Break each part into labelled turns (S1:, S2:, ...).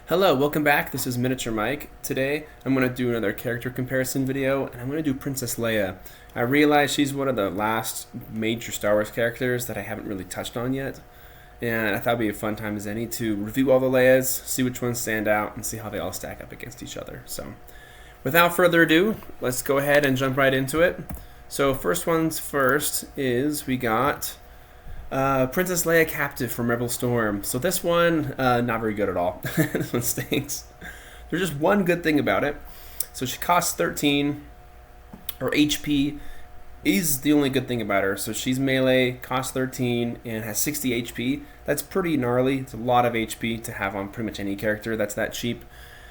S1: Hello, welcome back. This is Miniature Mike. Today I'm going to do another character comparison video, and I'm going to do Princess Leia. I realize she's one of the last major Star Wars characters that I haven't really touched on yet, and I thought it'd be a fun time as any to review all the Leias, see which ones stand out, and see how they all stack up against each other. So, without further ado, let's go ahead and jump right into it. So, first ones first is we got Princess Leia Captive from Rebel Storm. So this one, not very good at all. This one stinks. There's just one good thing about it. So she costs 13. Her HP is the only good thing about her. So she's melee, costs 13, and has 60 HP. That's pretty gnarly. It's a lot of HP to have on pretty much any character that's that cheap.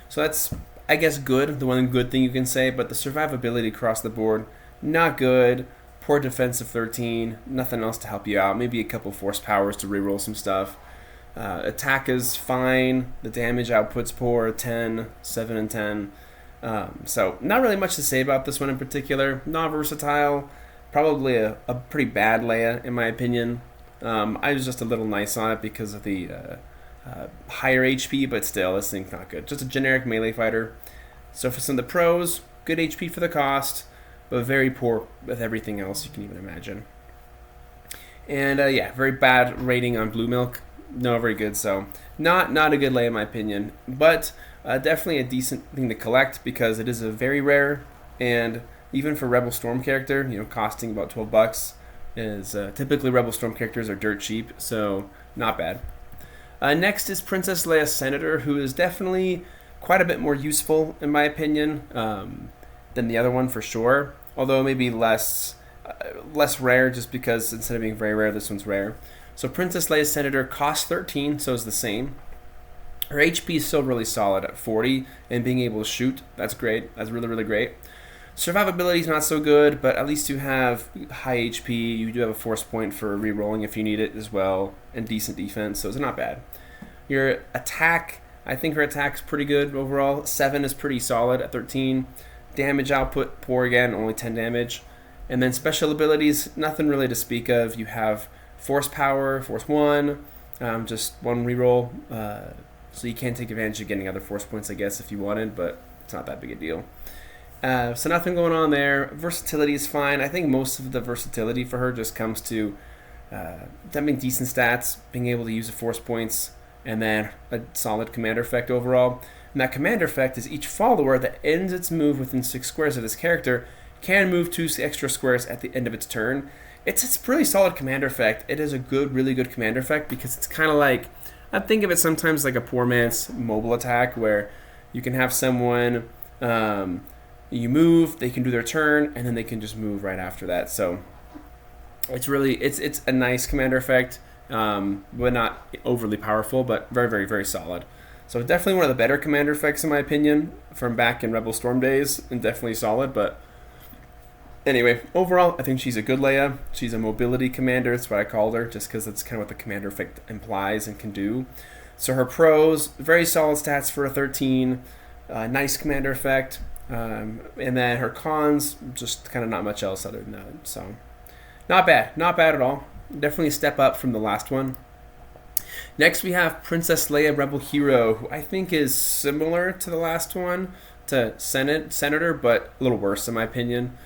S1: So that's, I guess, good. The one good thing you can say. But the survivability across the board, not good. Poor defense of 13, nothing else to help you out. Maybe a couple force powers to reroll some stuff. Attack is fine. The damage output's poor, 10, 7, and 10. So not really much to say about this one in particular. Not versatile. Probably a pretty bad Leia, in my opinion. I was just a little nice on it because of the higher HP, but still, this thing's not good. Just a generic melee fighter. So for some of the pros, good HP for the cost, but very poor with everything else you can even imagine. And yeah, very bad rating on Blue Milk. No, very good. So not a good Leia in my opinion, but definitely a decent thing to collect because it is a very rare, and even for Rebel Storm character, costing about $12 is typically Rebel Storm characters are dirt cheap, so not bad. Next is Princess Leia Senator, who is definitely quite a bit more useful in my opinion than the other one for sure, although maybe less rare just because instead of being very rare, this one's rare. So Princess Leia Senator costs 13, so it's the same. Her HP is still really solid at 40, and being able to shoot, that's great. That's really, really great. Survivability is not so good, but at least you have high HP. You do have a force point for rerolling if you need it as well, and decent defense, so it's not bad. Your attack, I think her attack's pretty good overall. 7 is pretty solid at 13. Damage output, poor again, only 10 damage. And then special abilities, nothing really to speak of. You have Force Power, Force 1, just one reroll. So you can take advantage of getting other Force points, I guess, if you wanted, but it's not that big a deal. So nothing going on there. Versatility is fine. I think most of the versatility for her just comes to having decent stats, being able to use the Force points, and then a solid commander effect overall. And that commander effect is each follower that ends its move within 6 squares of this character can move 2 extra squares at the end of its turn. It's a really solid commander effect. It is a really good commander effect because it's kind of like, I think of it sometimes like a poor man's mobile attack where you can have someone, you move, they can do their turn, and then they can just move right after that. So it's a nice commander effect, but not overly powerful, but very solid. So definitely one of the better commander effects in my opinion from back in Rebel Storm days, and definitely solid. But anyway, overall, I think she's a good Leia. She's a mobility commander. That's what I called her, just because that's kind of what the commander effect implies and can do. So her pros, very solid stats for a 13, nice commander effect, and then her cons, just kind of not much else other than that. So not bad at all. Definitely a step up from the last one. Next, we have Princess Leia Rebel Hero, who I think is similar to the last one, to Senator, but a little worse in my opinion.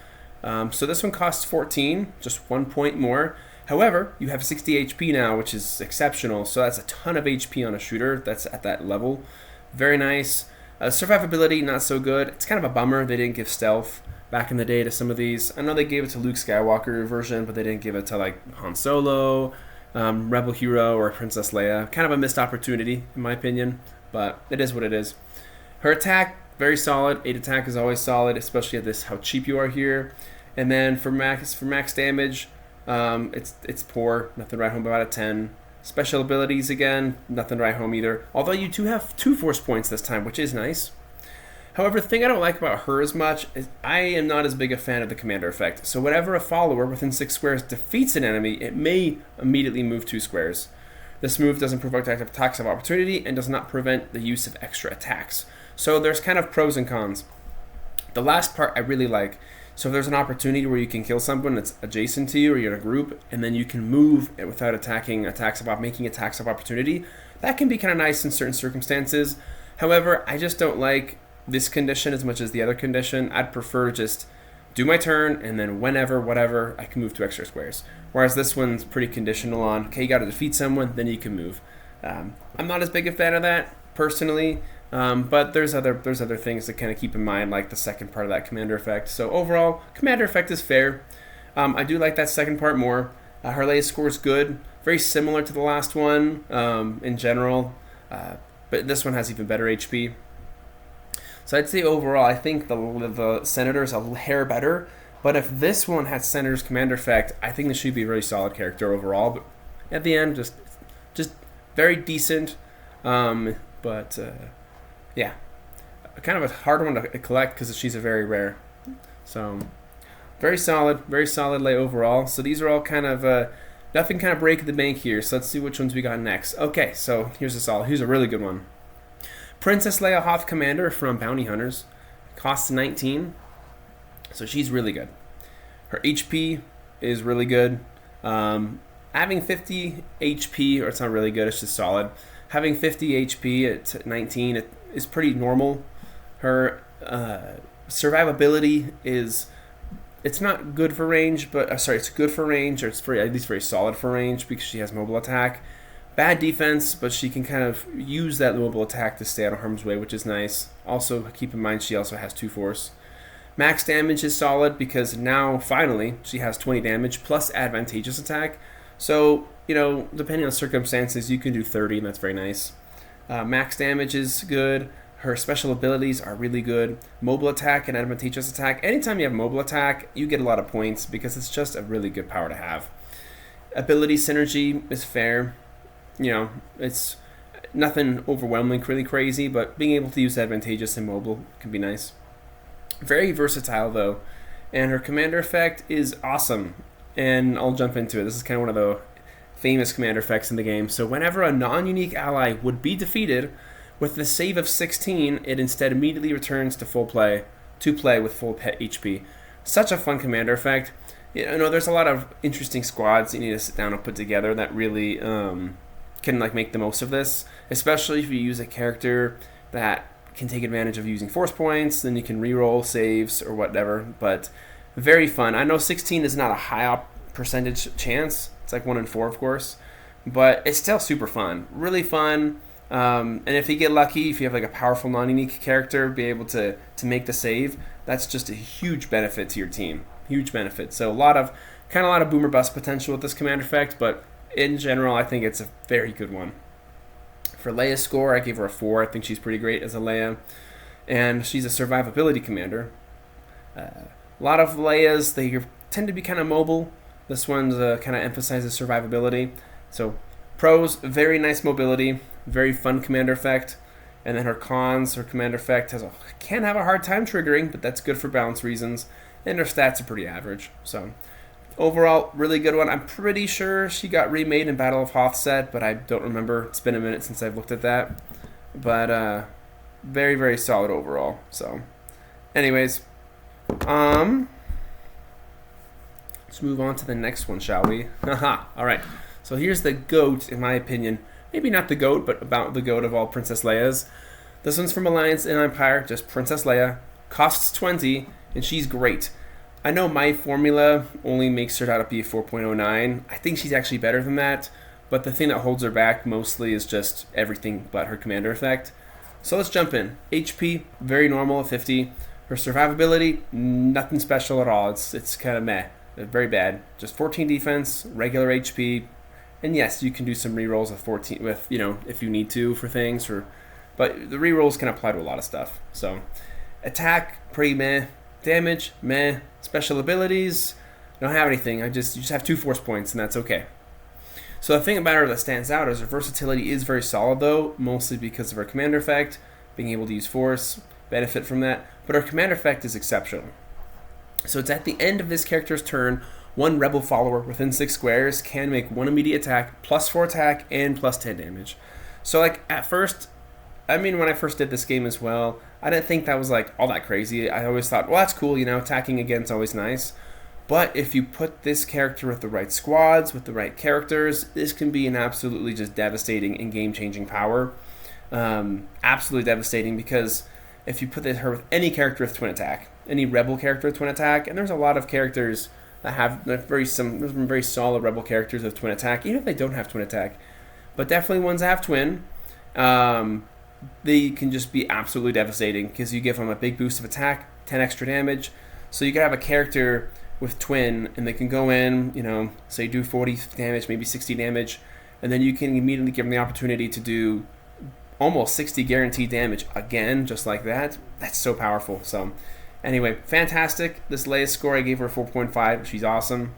S1: So this one costs 14, just 1 point more. However, you have 60 HP now, which is exceptional. So that's a ton of HP on a shooter that's at that level. Very nice. Survivability, not so good. It's kind of a bummer they didn't give stealth back in the day to some of these. I know they gave it to Luke Skywalker version, but they didn't give it to like Han Solo, Rebel Hero, or Princess Leia. Kind of a missed opportunity, in my opinion, but it is what it is. Her attack, very solid. 8 attack is always solid, especially at this how cheap you are here. And then for max damage, it's poor. Nothing to write home about a 10. Special abilities again, nothing to write home either. Although you do have 2 force points this time, which is nice. However, the thing I don't like about her as much is I am not as big a fan of the commander effect. So whenever a follower within 6 squares defeats an enemy, it may immediately move 2 squares. This move doesn't provoke attacks of opportunity and does not prevent the use of extra attacks. So there's kind of pros and cons. The last part I really like. So if there's an opportunity where you can kill someone that's adjacent to you or you're in a group, and then you can move without making attacks of opportunity, that can be kind of nice in certain circumstances. However, I just don't like this condition as much as the other condition. I'd prefer just do my turn, and then whenever, whatever, I can move 2 extra squares. Whereas this one's pretty conditional on, okay, you got to defeat someone, then you can move. I'm not as big a fan of that, personally, but there's other things to kind of keep in mind, like the second part of that commander effect. So overall, commander effect is fair. I do like that second part more. Her Leia score is good, very similar to the last one in general, but this one has even better HP. So I'd say overall, I think the Senator's a hair better, but if this one had Senator's commander effect, I think this should be a really solid character overall. But at the end, just very decent, but yeah, kind of a hard one to collect because she's a very rare. So very solid Leia overall. So these are all kind of nothing kind of break the bank here. So let's see which ones we got next. Okay, so here's a really good one. Princess Leia Hoth Commander from Bounty Hunters. Costs 19. So she's really good. Her HP is really good. Having 50 HP, or it's not really good, it's just solid. Having 50 HP at 19 it is pretty normal. Her survivability is, it's not good for range, but it's good for range, or it's at least very solid for range because she has mobile attack. Bad defense, but she can kind of use that mobile attack to stay out of harm's way, which is nice. Also, keep in mind she also has 2 force. Max damage is solid because now, finally, she has 20 damage plus advantageous attack. So, depending on circumstances, you can do 30, and that's very nice. Max damage is good. Her special abilities are really good. Mobile attack and advantageous attack. Anytime you have mobile attack, you get a lot of points because it's just a really good power to have. Ability synergy is fair. It's nothing overwhelmingly really crazy, but being able to use advantageous and mobile can be nice. Very versatile, though, and her commander effect is awesome, and I'll jump into it. This is kind of one of the famous commander effects in the game. So whenever a non-unique ally would be defeated, with the save of 16, it instead immediately returns to play with full HP. Such a fun commander effect. There's a lot of interesting squads you need to sit down and put together that really can make the most of this, especially if you use a character that can take advantage of using force points. Then you can reroll saves or whatever, but very fun. I know 16 is not a high percentage chance. It's like 1 in 4, of course, but it's still super fun, really fun. And if you get lucky, if you have a powerful non-unique character be able to make the save, that's just a huge benefit to your team. Huge benefit. So a lot of boomer bust potential with this commander effect, but in general, I think it's a very good one. For Leia's score, I gave her a 4. I think she's pretty great as a Leia. And she's a survivability commander. A lot of Leias, they tend to be kind of mobile. This one's kind of emphasizes survivability. So pros, very nice mobility, very fun commander effect. And then her cons, her commander effect can have a hard time triggering, but that's good for balance reasons. And her stats are pretty average. So overall, really good one. I'm pretty sure she got remade in Battle of Hoth set, but I don't remember. It's been a minute since I've looked at that. But very, very solid overall. So anyways, let's move on to the next one, shall we? Haha. All right. So here's the GOAT, in my opinion. Maybe not the GOAT, but about the GOAT of all Princess Leias. This one's from Alliance and Empire, just Princess Leia. Costs 20, and she's great. I know my formula only makes her out to be a 4.09. I think she's actually better than that, but the thing that holds her back mostly is just everything but her commander effect. So let's jump in. HP, very normal at 50. Her survivability, nothing special at all. It's kind of meh, very bad. Just 14 defense, regular HP, and yes, you can do some rerolls with 14 if you need to for things, but the rerolls can apply to a lot of stuff. So attack, pretty meh. Damage, meh. Special abilities, don't have anything. You just have 2 force points, and that's okay. So the thing about her that stands out is her versatility is very solid, though, mostly because of her commander effect, being able to use force, benefit from that. But her commander effect is exceptional. So it's at the end of this character's turn, 1 rebel follower within 6 squares can make 1 immediate attack, plus 4 attack, and plus 10 damage. So at first, when I first did this game as well, I didn't think that was all that crazy. I always thought, well, that's cool, attacking again's always nice. But if you put this character with the right squads, with the right characters, this can be an absolutely just devastating and game-changing power. Absolutely devastating, because if you put her with any character with twin attack, any rebel character with twin attack, and there's a lot of characters that have there's some very solid rebel characters with twin attack, even if they don't have twin attack, but definitely ones that have twin, they can just be absolutely devastating, because you give them a big boost of attack, 10 extra damage. So you can have a character with twin, and they can go in, say do 40 damage, maybe 60 damage, and then you can immediately give them the opportunity to do almost 60 guaranteed damage again, just like that. That's so powerful. So anyway, fantastic. This Leia score, I gave her a 4.5. She's awesome.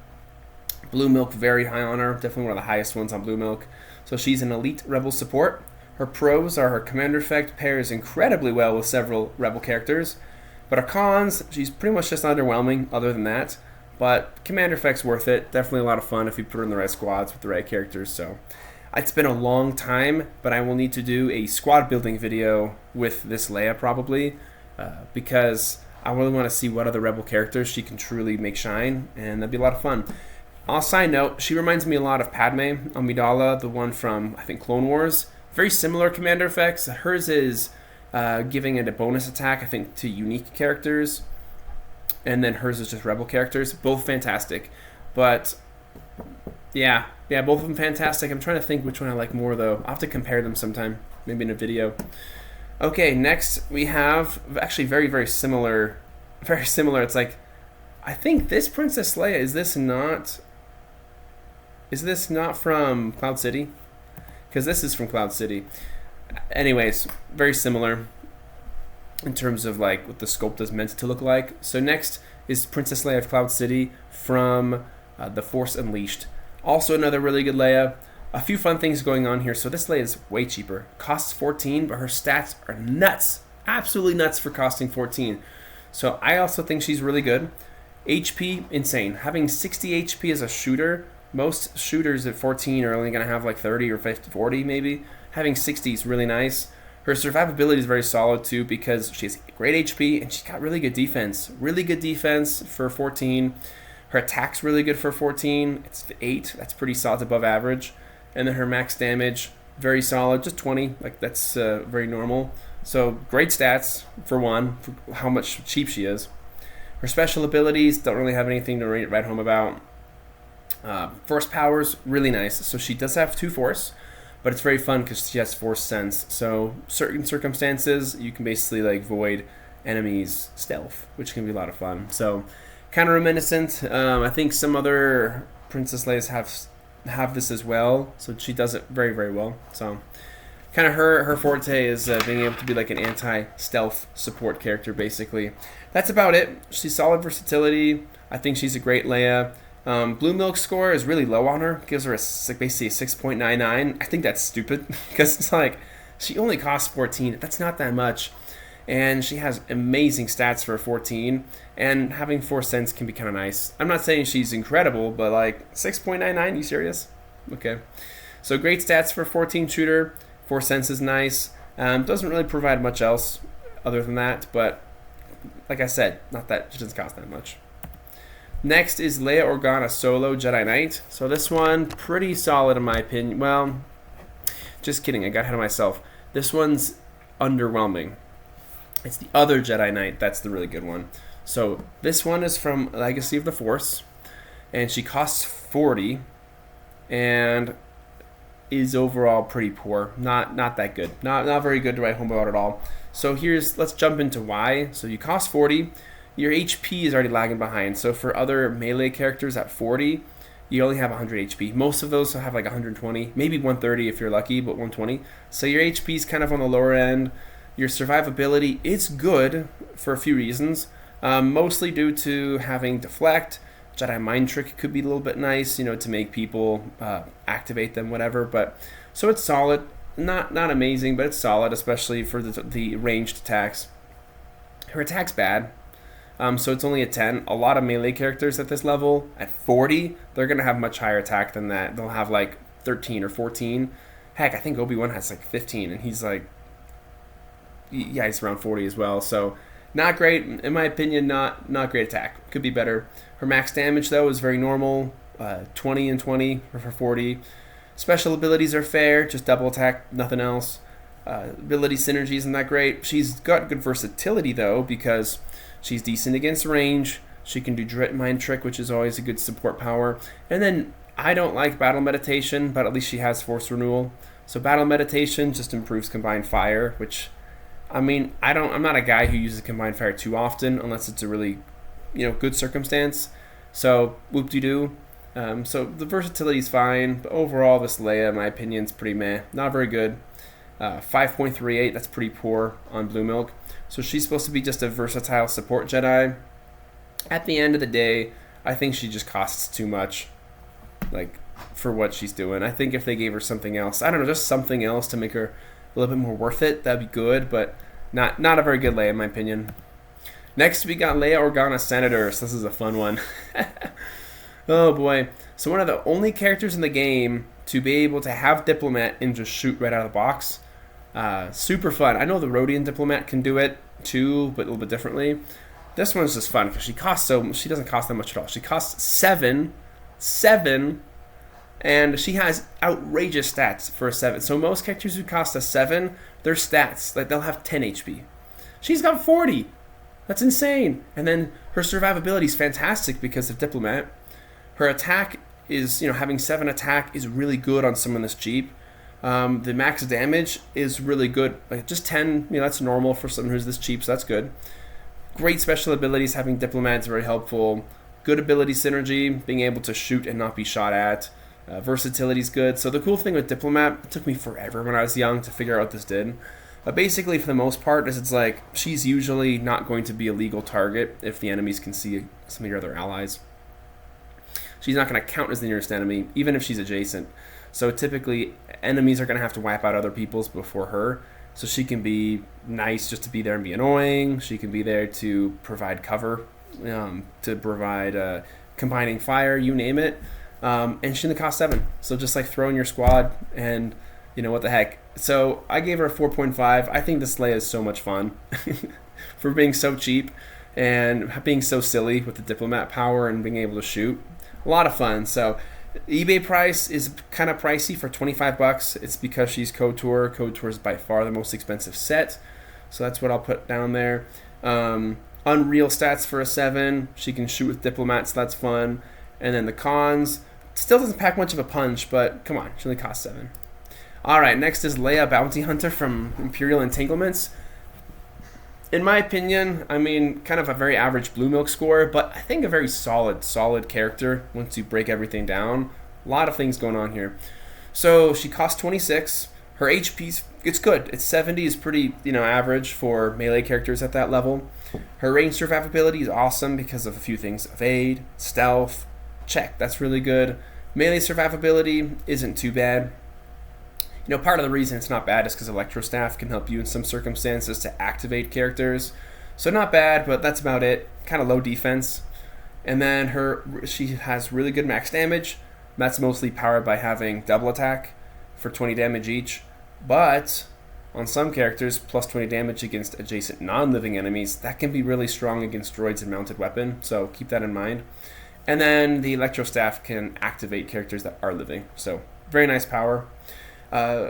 S1: Blue Milk, very high on her. Definitely one of the highest ones on Blue Milk. So she's an elite rebel support. Her pros are her commander effect pairs incredibly well with several rebel characters. But her cons, she's pretty much just underwhelming other than that. But commander effect's worth it. Definitely a lot of fun if you put her in the right squads with the right characters. So it's been a long time, but I will need to do a squad building video with this Leia probably, because I really want to see what other rebel characters she can truly make shine, and that'd be a lot of fun. On a side note, she reminds me a lot of Padme Amidala, the one from, I think, Clone Wars. Very similar commander effects. Hers is giving it a bonus attack, I think, to unique characters, and then hers is just rebel characters. Both fantastic. But yeah, both of them fantastic. I'm trying to think which one I like more, though. I'll have to compare them sometime, maybe in a video. Okay, next we have actually very, very similar. Very similar. It's like, I think this Princess Leia, is this not from Cloud City? Because this is from Cloud City. Anyways, very similar in terms of like what the sculpt is meant to look like. So next is Princess Leia of Cloud City from The Force Unleashed. Also another really good Leia. A few fun things going on here. So this Leia is way cheaper. Costs 14, but her stats are nuts. Absolutely nuts for costing 14. So I also think she's really good. HP, insane. Having 60 HP as a shooter, most shooters at 14 are only going to have like 30 or 50, 40 maybe. Having 60 is really nice. Her survivability is very solid too, because she has great HP and she's got really good defense. Really good defense for 14. Her attack's really good for 14. It's 8. That's pretty solid, above average. And then her max damage, very solid, just 20. Like that's very normal. So great stats for one, for how much cheap she is. Her special abilities don't really have anything to write home about. Force powers, really nice. So she does have 2 force, but it's very fun because she has force sense. So certain circumstances, you can basically like void enemies' stealth, which can be a lot of fun. So kind of reminiscent. I think some other Princess Leia's have this as well. So she does it very, very well. So kind of her forte is being able to be like an anti-stealth support character, basically. That's about it. She's solid versatility. I think she's a great Leia. Blue Milk score is really low on her. Gives her basically a 6.99. I think that's stupid because it's like she only costs 14. That's not that much. And she has amazing stats for a 14. And having 4 cents can be kind of nice. I'm not saying she's incredible, but like 6.99, you serious? Okay. So great stats for a 14 shooter. 4 cents is nice. Doesn't really provide much else other than that, but like I said, not that it doesn't cost that much. Next is Leia Organa Solo Jedi Knight. So this one, pretty solid in my opinion. Well, just kidding, I got ahead of myself. This one's underwhelming. It's the other Jedi Knight that's the really good one. So this one is from Legacy of the Force, and she costs 40, and is overall pretty poor. Not that good. Not very good to write home about at all. So let's jump into why. So you cost 40. Your HP is already lagging behind. So for other melee characters at 40, you only have 100 HP. Most of those have like 120, maybe 130 if you're lucky, but 120. So your HP is kind of on the lower end. Your survivability is good for a few reasons, mostly due to having deflect. Jedi mind trick could be a little bit nice, to make people activate them, whatever. But so it's solid, not amazing, but it's solid, especially for the ranged attacks. Her attack's bad. So it's only a 10. A lot of melee characters at this level, at 40, they're going to have much higher attack than that. They'll have like 13 or 14. Heck, I think Obi-Wan has like 15, and he's like, yeah, he's around 40 as well. So not great. In my opinion, not great attack. Could be better. Her max damage, though, is very normal. 20 and 20 for 40. Special abilities are fair, just double attack, nothing else. Ability synergy isn't that great. She's got good versatility though, because she's decent against range. She can do Direct Mind Trick, which is always a good support power. And then I don't like Battle Meditation, but at least she has Force Renewal. So Battle Meditation just improves Combined Fire, which, I mean, I'm not a guy who uses Combined Fire too often unless it's a really, good circumstance. So whoop-de-doo. So the versatility is fine, but overall this Leia, in my opinion, is pretty meh. Not very good. 5.38, that's pretty poor on Blue Milk. So she's supposed to be just a versatile support Jedi. At the end of the day, I think she just costs too much, for what she's doing. I think if they gave her something else, I don't know, just something else to make her a little bit more worth it, that'd be good, but not a very good Leia in my opinion. Next, we got Leia Organa Senator. So this is a fun one. Oh boy. So one of the only characters in the game to be able to have Diplomat and just shoot right out of the box. Super fun. I know the Rhodian Diplomat can do it too, but a little bit differently. This one's just fun because she doesn't cost that much at all. She costs 7, and she has outrageous stats for a 7. So most characters who cost a 7, their stats, they'll have 10 HP. She's got 40. That's insane. And then her survivability is fantastic because of Diplomat. Her attack is, having 7 attack is really good on someone that's cheap. The max damage is really good. Just 10, that's normal for someone who's this cheap, so that's good. Great special abilities, having Diplomat is very helpful. Good ability synergy, being able to shoot and not be shot at. Versatility is good. So the cool thing with Diplomat, it took me forever when I was young to figure out what this did. Basically, for the most part, is it's like she's usually not going to be a legal target if the enemies can see some of your other allies. She's not going to count as the nearest enemy, even if she's adjacent. So typically, enemies are going to have to wipe out other people's before her. So she can be nice just to be there and be annoying. She can be there to provide cover, to provide combining fire, you name it. And she only costs 7. So just throw in your squad and, what the heck. So I gave her a 4.5. I think this Leia is so much fun for being so cheap and being so silly with the Diplomat power and being able to shoot. A lot of fun. So eBay price is kind of pricey for $25. It's because she's KOTOR. KOTOR is by far the most expensive set. So that's what I'll put down there. Unreal stats for a 7. She can shoot with Diplomat, so that's fun. And then the cons, still doesn't pack much of a punch, but come on, she only costs 7. Alright, next is Leia Bounty Hunter from Imperial Entanglements. In my opinion, kind of a very average Blue Milk score, but I think a very solid character once you break everything down. A lot of things going on here. So she costs 26. Her HP's, it's good. It's 70 is pretty, average for melee characters at that level. Her range survivability is awesome because of a few things. Evade, stealth, check. That's really good. Melee survivability isn't too bad. Part of the reason it's not bad is because Electro Staff can help you in some circumstances to activate characters. So not bad, but that's about it. Kind of low defense. And then she has really good max damage. That's mostly powered by having double attack for 20 damage each. But on some characters, plus 20 damage against adjacent non-living enemies, that can be really strong against droids and mounted weapon. So keep that in mind. And then the Electro Staff can activate characters that are living. So very nice power.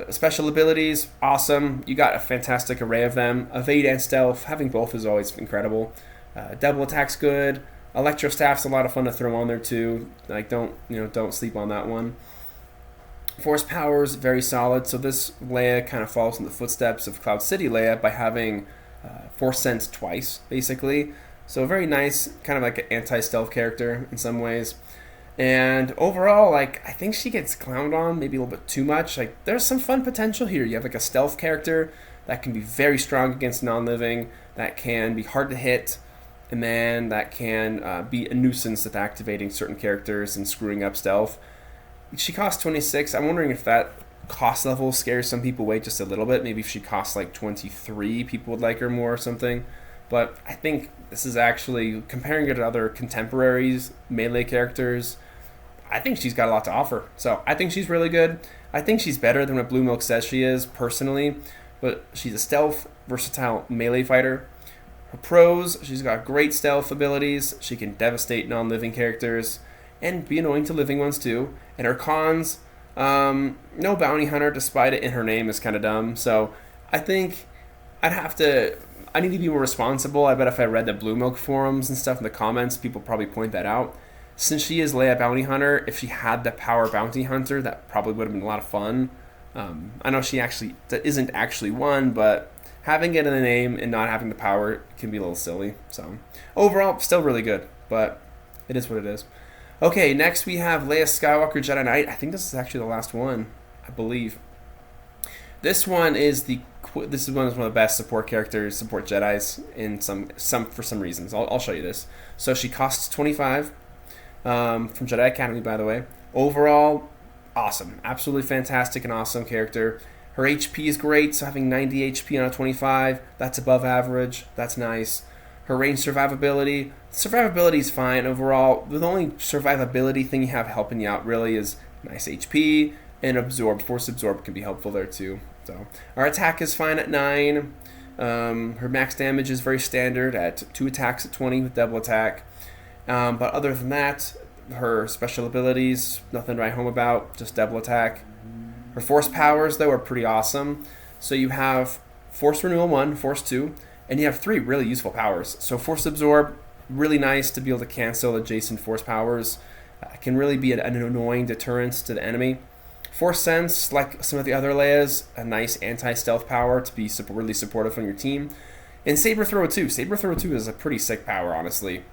S1: Special abilities, awesome. You got a fantastic array of them. Evade and stealth, having both is always incredible. Double attack's good. Electro Staff's a lot of fun to throw on there too. Don't sleep on that one. Force power's very solid. So this Leia kind of follows in the footsteps of Cloud City Leia by having Force Sense twice, basically. So very nice, kind of like an anti-stealth character in some ways. And overall, I think she gets clowned on maybe a little bit too much. There's some fun potential here. You have a stealth character that can be very strong against non-living, that can be hard to hit, and then that can be a nuisance with activating certain characters and screwing up stealth. She costs 26. I'm wondering if that cost level scares some people away just a little bit. Maybe if she costs 23, people would like her more or something. But I think this is actually, comparing her to other contemporaries, melee characters, I think she's got a lot to offer. So I think she's really good. I think she's better than what Blue Milk says she is, personally. But she's a stealth, versatile melee fighter. Her pros, she's got great stealth abilities. She can devastate non-living characters and be annoying to living ones too. And her cons, no bounty hunter, despite it in her name, is kind of dumb. So I think I need to be more responsible. I bet if I read the Blue Milk forums and stuff in the comments, people probably point that out. Since she is Leia Bounty Hunter, if she had the power Bounty Hunter, that probably would have been a lot of fun. I know that isn't actually one, but having it in the name and not having the power can be a little silly. So overall, still really good, but it is what it is. Okay, next we have Leia Skywalker Jedi Knight. I think this is actually the last one, I believe. This one is one of the best support characters, support Jedis in some for some reasons. I'll show you this. So she costs 25 from Jedi Academy, by the way. Overall, awesome, absolutely fantastic and awesome character. Her HP is great, so having 90 HP on a 25, that's above average. That's nice. Her range survivability is fine overall. The only survivability thing you have helping you out really is nice HP and absorb. Force absorb can be helpful there too. So our attack is fine at 9. Her max damage is very standard at 2 attacks at 20 with double attack. But other than that, her special abilities, nothing to write home about, just double attack. Her force powers, though, are pretty awesome. So you have Force Renewal 1, Force 2, and you have 3 really useful powers. So Force Absorb, really nice to be able to cancel adjacent force powers. Can really be an annoying deterrent to the enemy. Force Sense, like some of the other Leias, a nice anti-stealth power to be really supportive on your team. And Saber Throw 2. Saber Throw 2 is a pretty sick power, honestly.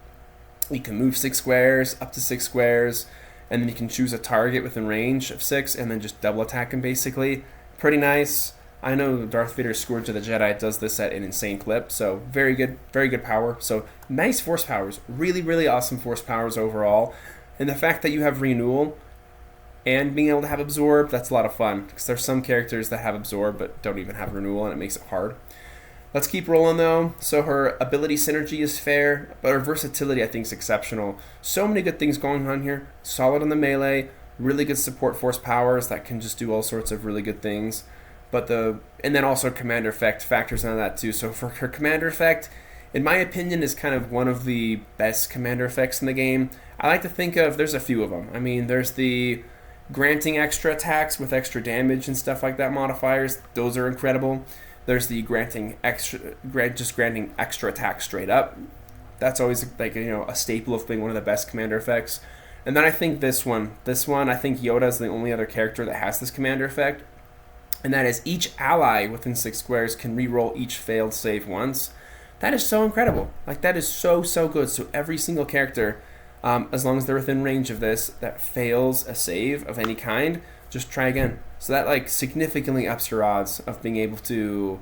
S1: You can move 6 squares, up to 6 squares, and then you can choose a target within range of 6 and then just double attack him basically. Pretty nice. I know Darth Vader's Scourge of the Jedi does this at an insane clip, so very good power. So nice force powers, really awesome force powers overall. And the fact that you have Renewal and being able to have Absorb, that's a lot of fun, because there's some characters that have Absorb but don't even have Renewal, and it makes it hard. Let's keep rolling though. So her ability synergy is fair, but her versatility I think is exceptional. So many good things going on here. Solid on the melee, really good support force powers that can just do all sorts of really good things. And then also commander effect factors on that too. So for her commander effect, in my opinion, is kind of one of the best commander effects in the game. I like to think of, there's a few of them. I mean, there's the granting extra attacks with extra damage and stuff like that modifiers. Those are incredible. There's the granting extra attacks straight up. That's always like a staple of being one of the best commander effects. And then I think this one, I think Yoda is the only other character that has this commander effect, and that is each ally within 6 squares can reroll each failed save once. That is so incredible. Like that is so good. So every single character, as long as they're within range of this, that fails a save of any kind, just try again. So that like significantly ups your odds of being able to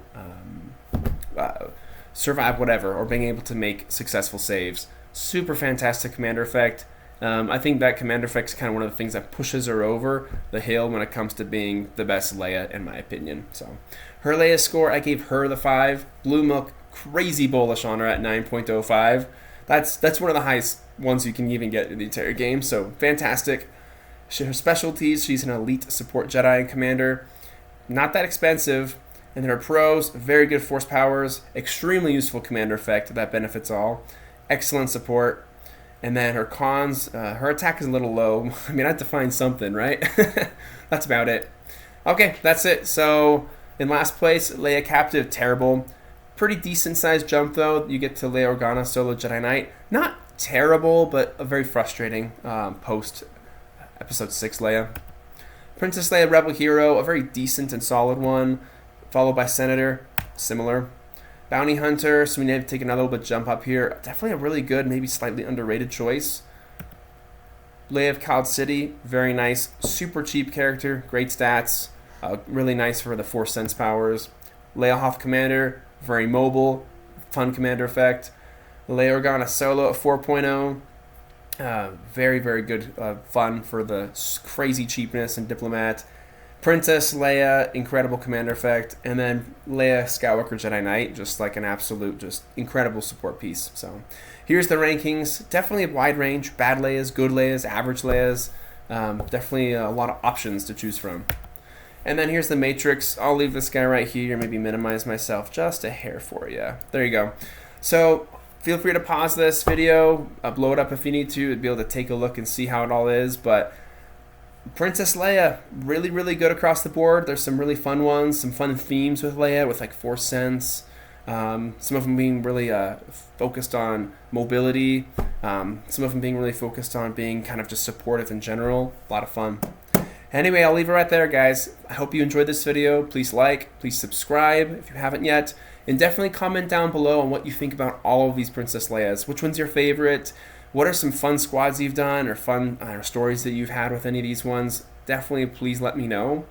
S1: survive whatever, or being able to make successful saves. Super fantastic commander effect. I think that commander effect is kind of one of the things that pushes her over the hill when it comes to being the best Leia, in my opinion. So her Leia score, I gave her the 5. Blue Milk, crazy bullish on her at 9.05. That's one of the highest ones you can even get in the entire game. So fantastic. Her specialties, she's an elite support Jedi and commander. Not that expensive. And her pros, very good force powers, extremely useful commander effect that benefits all. Excellent support. And then her cons, her attack is a little low. I mean, I have to find something, right? That's about it. Okay, that's it. So, in last place, Leia Captive, terrible. Pretty decent sized jump, though. You get to Leia Organa Solo Jedi Knight. Not terrible, but a very frustrating post Episode 6 Leia. Princess Leia Rebel Hero, a very decent and solid one. Followed by Senator, similar. Bounty Hunter, so we need to take another little bit jump up here. Definitely a really good, maybe slightly underrated choice. Leia of Cloud City, very nice, super cheap character, great stats, really nice for the Force Sense powers. Leia Hoth Commander, very mobile, fun commander effect. Leia Organa Solo at 4.0, very good fun for the crazy cheapness and diplomat. Princess Leia, incredible commander effect, and then Leia Skywalker Jedi Knight, just like an absolute, just incredible support piece. So here's the rankings. Definitely a wide range. Bad Leias, good Leias, average Leias. Definitely a lot of options to choose from. And then here's the matrix. I'll leave this guy right here, maybe minimize myself just a hair for you. There you go. So feel free to pause this video, blow it up if you need to be able to take a look and see how it all is, but Princess Leia, really, really good across the board. There's some really fun ones, some fun themes with Leia, with like Force sense. Some of them being really focused on mobility. Some of them being really focused on being kind of just supportive in general. A lot of fun. Anyway, I'll leave it right there, guys. I hope you enjoyed this video. Please like, please subscribe if you haven't yet, and definitely comment down below on what you think about all of these Princess Leias. Which one's your favorite? What are some fun squads you've done, or fun stories that you've had with any of these ones? Definitely, please let me know.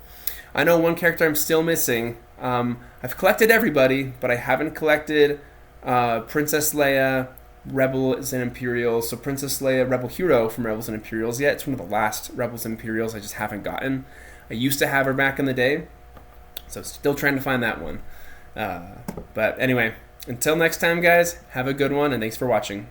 S1: I know one character I'm still missing. I've collected everybody, but I haven't collected Princess Leia, Rebels and Imperials. So Princess Leia, Rebel Hero from Rebels and Imperials yet. It's one of the last Rebels and Imperials I just haven't gotten. I used to have her back in the day, so still trying to find that one. But anyway, until next time, guys, have a good one, and thanks for watching.